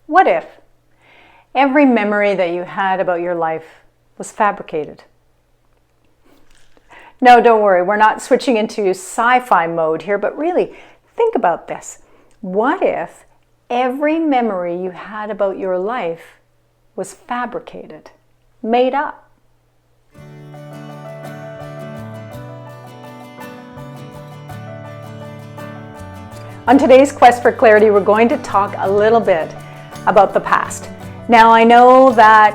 What if every memory that you had about your life was fabricated? No, don't worry, we're not switching into sci-fi mode here, but really think about this. What if every memory you had about your life was fabricated, made up? On today's Quest for Clarity, we're going to talk a little bit about the past. Now, I know that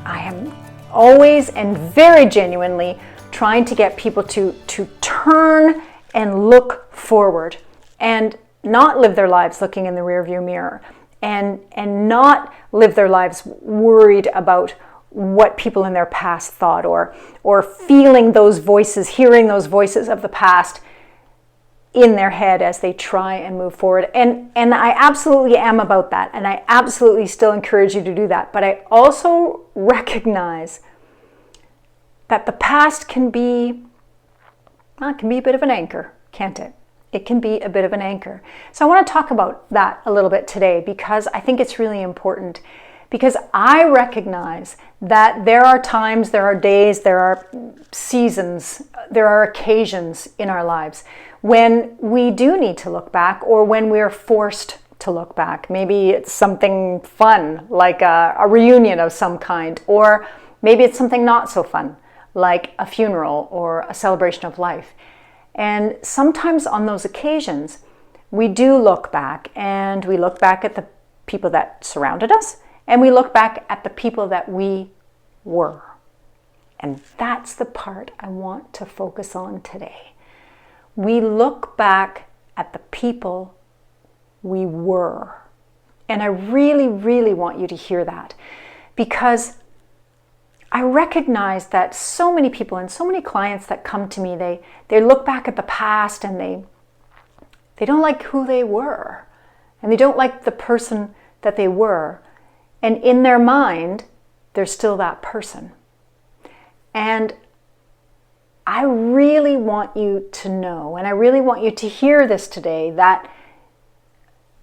I am always and very genuinely trying to get people to turn and look forward and not live their lives looking in the rearview mirror and not live their lives worried about what people in their past thought or feeling those voices, hearing those voices of the past in their head as they try and move forward. And I absolutely am about that, and I absolutely still encourage you to do that. But I also recognize that the past can be a bit of an anchor, can't it? It can be a bit of an anchor. So I want to talk about that a little bit today because I think it's really important. Because I recognize that there are times, there are days, there are seasons, there are occasions in our lives when we do need to look back or when we're forced to look back. Maybe it's something fun, like a reunion of some kind, or maybe it's something not so fun, like a funeral or a celebration of life. And sometimes on those occasions, we do look back, and we look back at the people that surrounded us, and we look back at the people that we were. And that's the part I want to focus on today. We look back at the people we were. And I really, really want you to hear that, because I recognize that so many people and so many clients that come to me, they look back at the past and they don't like who they were, and they don't like the person that they were. And in their mind, they're still that person. And I really want you to know, and I really want you to hear this today, that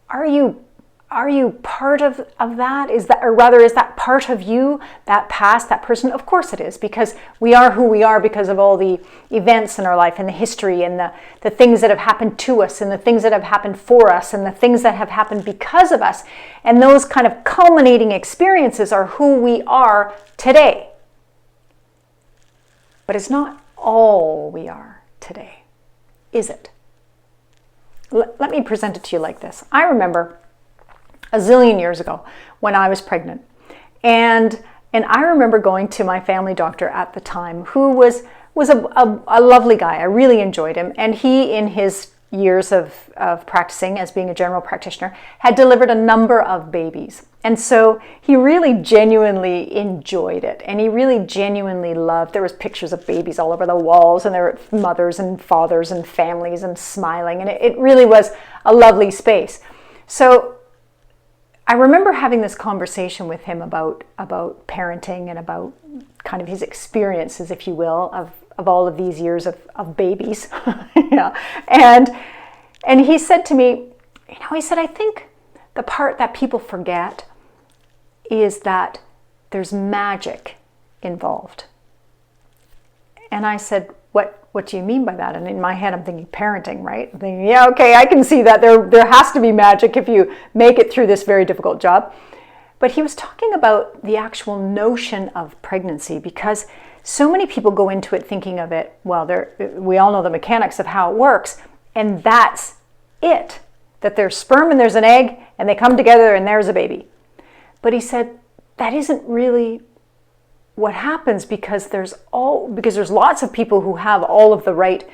are you part of that? Is that part of you, that past, that person? Of course it is, because we are who we are because of all the events in our life and the history and the things that have happened to us and the things that have happened for us and the things that have happened because of us. And those kind of culminating experiences are who we are today. But it's not all we are today, is it? Let me present it to you like this. I remember a zillion years ago when I was pregnant. And I remember going to my family doctor at the time, who was a lovely guy. I really enjoyed him. And he, in his years of practicing as being a general practitioner, had delivered a number of babies. And so he really genuinely enjoyed it. And he really genuinely loved. There was pictures of babies all over the walls, and there were mothers and fathers and families and smiling. And it really was a lovely space. So I remember having this conversation with him about parenting and about kind of his experiences, if you will, of all of these years of babies. Yeah. And he said to me, he said, I think the part that people forget is that there's magic involved. And I said, what do you mean by that? And in my head, I'm thinking parenting, right? I'm thinking, yeah, okay, I can see that there has to be magic if you make it through this very difficult job. But he was talking about the actual notion of pregnancy, because so many people go into it thinking of it, well, we all know the mechanics of how it works, and that's it. That there's sperm and there's an egg, and they come together and there's a baby. But he said, that isn't really what happens, because there's lots of people who have all of the right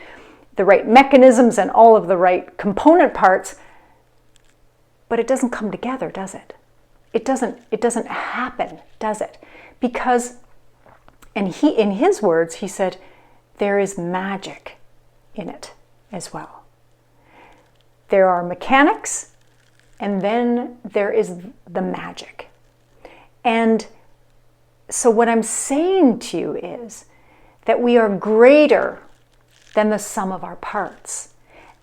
mechanisms and all of the right component parts, but it doesn't come together, does it? It doesn't happen, does it? Because, and in his words, he said, there is magic in it as well. There are mechanics, and then there is the magic. And so what I'm saying to you is that we are greater than the sum of our parts.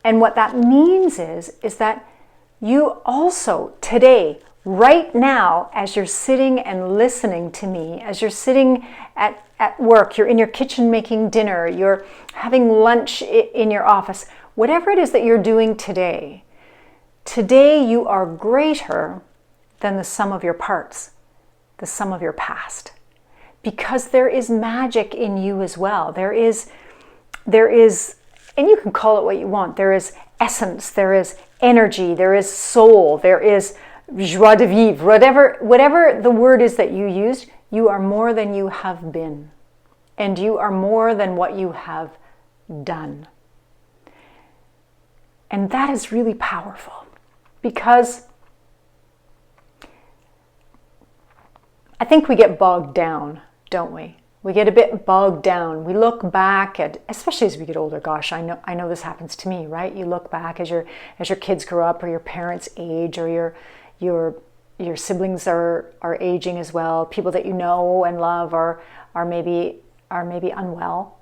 And what that means is that you also today, right now, as you're sitting and listening to me, as you're sitting at work, you're in your kitchen making dinner, you're having lunch in your office, whatever it is that you're doing today, today you are greater than the sum of your parts, the sum of your past. Because there is magic in you as well. There is, and you can call it what you want, there is essence, there is energy, there is soul, there is joie de vivre, whatever the word is that you used, you are more than you have been. And you are more than what you have done. And that is really powerful, because I think we get bogged down, don't we? We get a bit bogged down. We look back at, especially as we get older, gosh, I know this happens to me, right? You look back as your kids grow up, or your parents age, or your siblings are aging as well. People that you know and love are maybe unwell.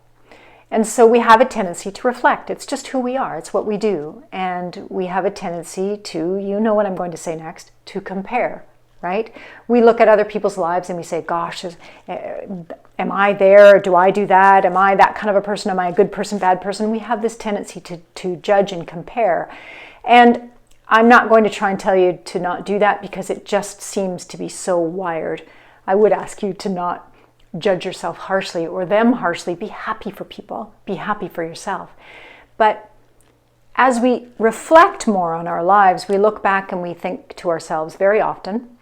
And so we have a tendency to reflect. It's just who we are. It's what we do. And we have a tendency to, you know what I'm going to say next, to compare, right? We look at other people's lives and we say, gosh, am I there? Do I do that? Am I that kind of a person? Am I a good person, bad person? We have this tendency to judge and compare. And I'm not going to try and tell you to not do that, because it just seems to be so wired. I would ask you to not judge yourself harshly or them harshly. Be happy for people. Be happy for yourself. But as we reflect more on our lives, we look back and we think to ourselves very often,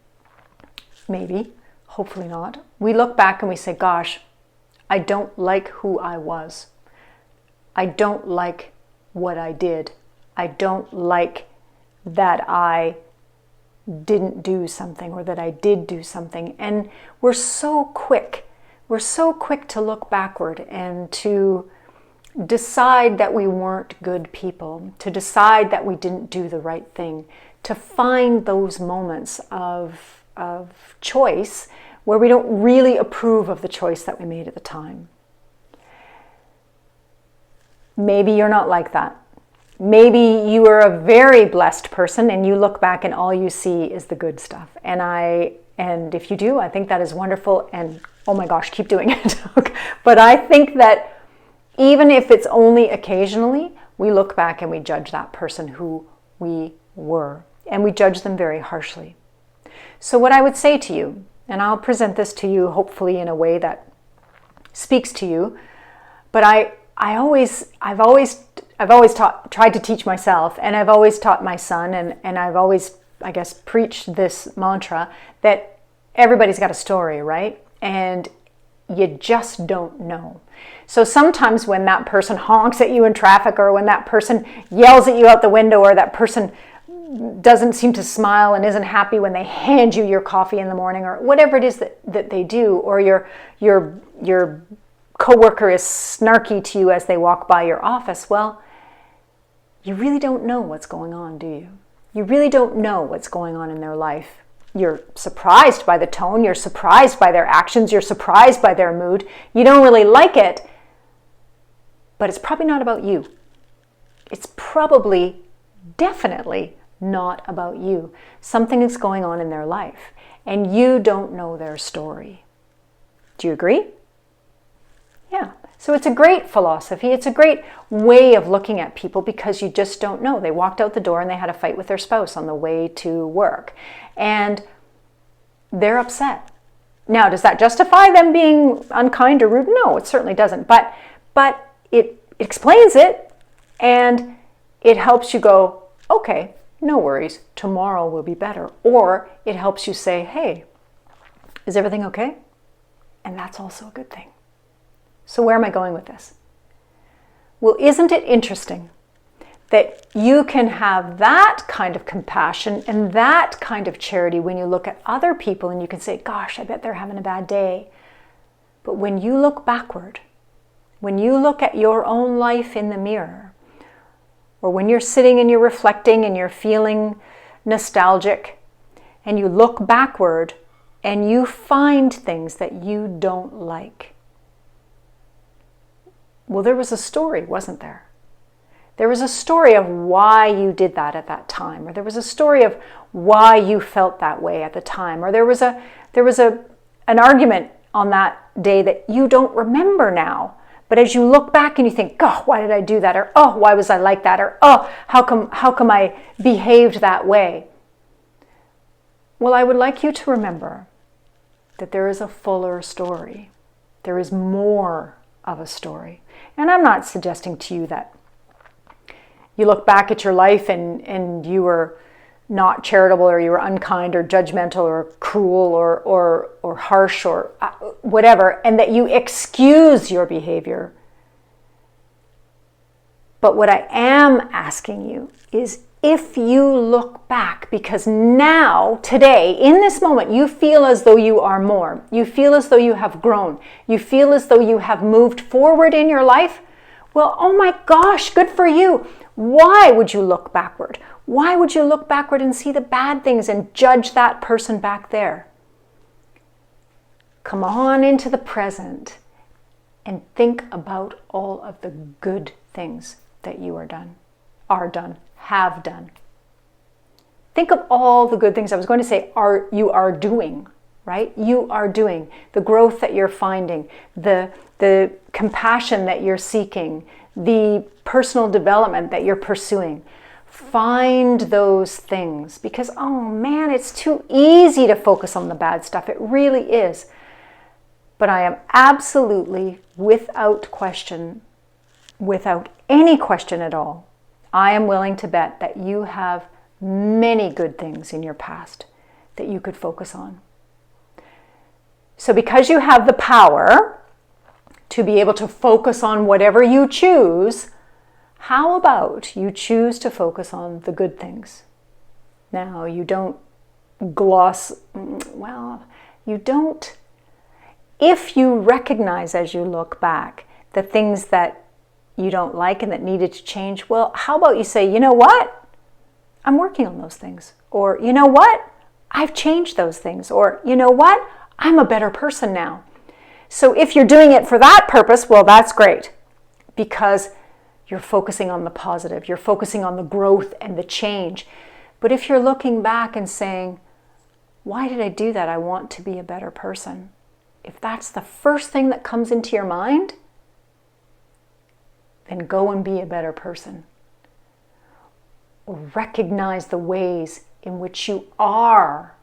maybe, hopefully not, we look back and we say, gosh, I don't like who I was. I don't like what I did. I don't like that I didn't do something, or that I did do something. And we're so quick to look backward and to decide that we weren't good people, to decide that we didn't do the right thing, to find those moments of choice where we don't really approve of the choice that we made at the time. Maybe you're not like that. Maybe you are a very blessed person and you look back and all you see is the good stuff. And if you do, I think that is wonderful, and oh my gosh, keep doing it. But I think that even if it's only occasionally, we look back and we judge that person who we were, and we judge them very harshly. So what I would say to you, and I'll present this to you hopefully in a way that speaks to you, but I've always tried to teach myself, and I've always taught my son, and I've always, I guess, preached this mantra that everybody's got a story, right? And you just don't know. So sometimes when that person honks at you in traffic, or when that person yells at you out the window, or that person doesn't seem to smile and isn't happy when they hand you your coffee in the morning, or whatever it is that they do, or your coworker is snarky to you as they walk by your office, well, you really don't know what's going on, do you? You really don't know what's going on in their life. You're surprised by the tone, you're surprised by their actions, you're surprised by their mood. You don't really like it, but it's probably not about you. It's probably, definitely not about you. Something is going on in their life, and you don't know their story. Do you agree? Yeah. So it's a great philosophy. It's a great way of looking at people, because you just don't know. They walked out the door and they had a fight with their spouse on the way to work, and they're upset. Now, does that justify them being unkind or rude? No, it certainly doesn't. But it explains it, and it helps you go, okay, no worries, tomorrow will be better. Or it helps you say, hey, is everything okay? And that's also a good thing. So where am I going with this? Well, isn't it interesting that you can have that kind of compassion and that kind of charity when you look at other people and you can say, gosh, I bet they're having a bad day. But when you look backward, when you look at your own life in the mirror, or when you're sitting and you're reflecting and you're feeling nostalgic, and you look backward and you find things that you don't like, well, there was a story, wasn't there? There was a story of why you did that at that time, or there was a story of why you felt that way at the time, or there was an argument on that day that you don't remember now. But as you look back and you think, oh, why did I do that? Or, oh, why was I like that? Or, oh, how come I behaved that way? Well, I would like you to remember that there is a fuller story. There is more of a story. And I'm not suggesting to you that you look back at your life and you were not charitable, or you were unkind or judgmental or cruel or harsh or whatever, and that you excuse your behavior. But what I am asking you is, if you look back, because now, today, in this moment, you feel as though you are more, you feel as though you have grown, you feel as though you have moved forward in your life, well, oh my gosh, good for you. Why would you look backward? Why would you look backward and see the bad things and judge that person back there? Come on into the present and think about all of the good things that you have done. Think of all the good things. I was going to say you are doing, right? You are doing. The growth that you're finding, the compassion that you're seeking, the personal development that you're pursuing. Find those things, because, oh man, it's too easy to focus on the bad stuff. It really is. But I am absolutely, without question, without any question at all, I am willing to bet that you have many good things in your past that you could focus on. So because you have the power to be able to focus on whatever you choose, how about you choose to focus on the good things? Now, you don't if you recognize as you look back the things that you don't like and that needed to change, well, how about you say, you know what? I'm working on those things. Or, you know what? I've changed those things. Or, you know what? I'm a better person now. So if you're doing it for that purpose, well, that's great, because you're focusing on the positive. You're focusing on the growth and the change. But if you're looking back and saying, why did I do that? I want to be a better person. If that's the first thing that comes into your mind, then go and be a better person. Or recognize the ways in which you are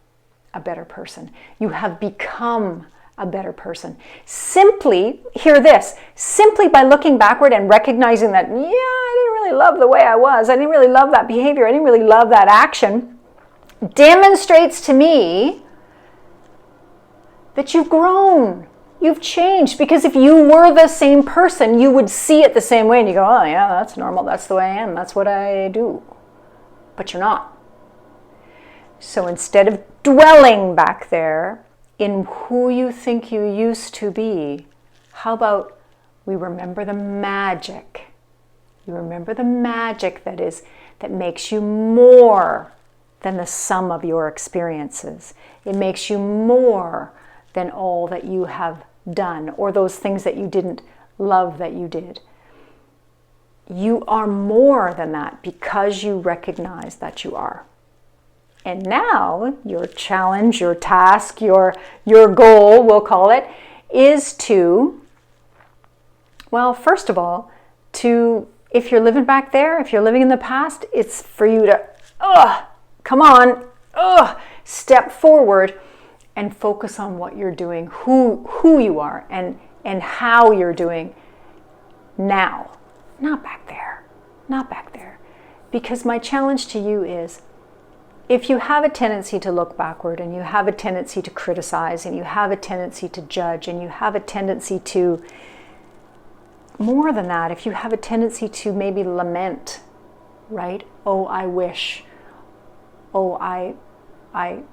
a better person. You have become a better person. Simply, hear this, simply by looking backward and recognizing that, yeah, I didn't really love the way I was, I didn't really love that behavior, I didn't really love that action, demonstrates to me that you've grown, you've changed. Because if you were the same person, you would see it the same way and you go, oh yeah, that's normal, that's the way I am, that's what I do. But you're not. So instead of dwelling back there in who you think you used to be, how about we remember the magic? You remember the magic that makes you more than the sum of your experiences. It makes you more than all that you have done, or those things that you didn't love that you did. You are more than that because you recognize that you are. And now your challenge, your task, your goal, we'll call it, is to, well, first of all, if you're living back there, if you're living in the past, it's for you to, come on, step forward and focus on what you're doing, who you are, and how you're doing now. Not back there, not back there. Because my challenge to you is, if you have a tendency to look backward, and you have a tendency to criticize, and you have a tendency to judge, and you have a tendency to, more than that, if you have a tendency to maybe lament, right? Oh, I wish. Oh, I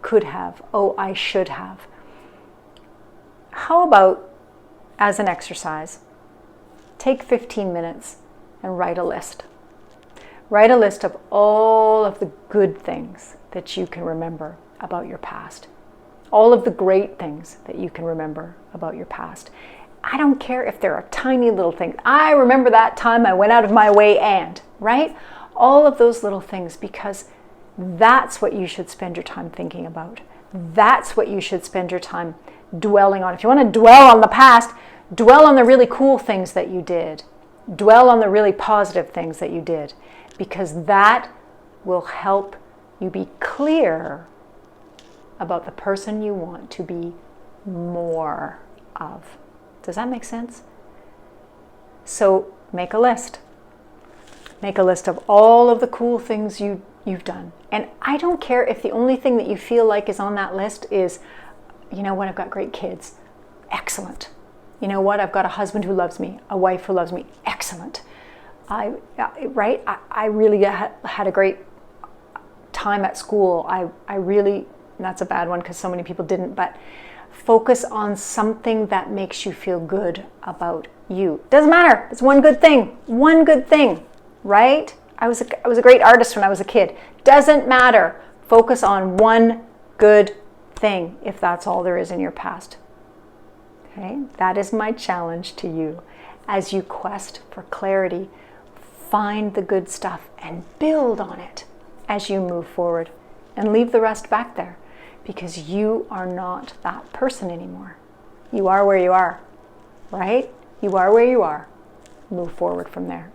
could have. Oh, I should have. How about, as an exercise, take 15 minutes and write a list. Write a list of all of the good things that you can remember about your past. All of the great things that you can remember about your past. I don't care if there are tiny little things. I remember that time I went out of my way and, right? All of those little things, because that's what you should spend your time thinking about. That's what you should spend your time dwelling on. If you want to dwell on the past, dwell on the really cool things that you did. Dwell on the really positive things that you did, because that will help you be clear about the person you want to be more of. Does that make sense? So make a list. Make a list of all of the cool things you've done. And I don't care if the only thing that you feel like is on that list is, you know what, I've got great kids. Excellent. You know what, I've got a husband who loves me, a wife who loves me. Excellent. I really had a great time at school. I really, that's a bad one because so many people didn't, but focus on something that makes you feel good about you. Doesn't matter. It's one good thing. One good thing, right? I was a great artist when I was a kid. Doesn't matter. Focus on one good thing if that's all there is in your past. Okay? That is my challenge to you as you quest for clarity. Find the good stuff and build on it as you move forward, and leave the rest back there, because you are not that person anymore. You are where you are, right? You are where you are. Move forward from there.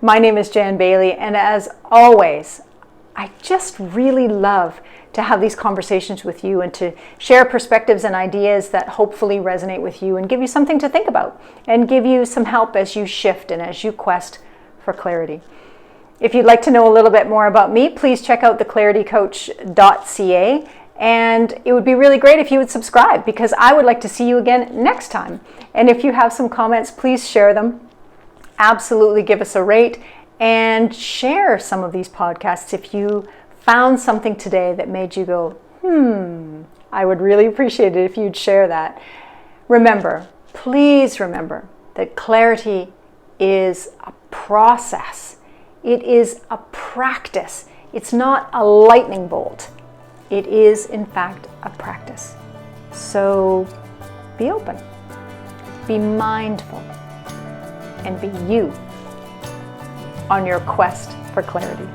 My name is Jan Bailey, and as always, I just really love to have these conversations with you and to share perspectives and ideas that hopefully resonate with you and give you something to think about and give you some help as you shift and as you quest for clarity. If you'd like to know a little bit more about me, please check out theclaritycoach.ca, and it would be really great if you would subscribe, because I would like to see you again next time. And if you have some comments, please share them. Absolutely give us a rate and share some of these podcasts if you found something today that made you go, I would really appreciate it if you'd share that. Remember, please remember that clarity is a process. It is a practice. It's not a lightning bolt. It is, in fact, a practice. So be open, be mindful, and be you on your quest for clarity.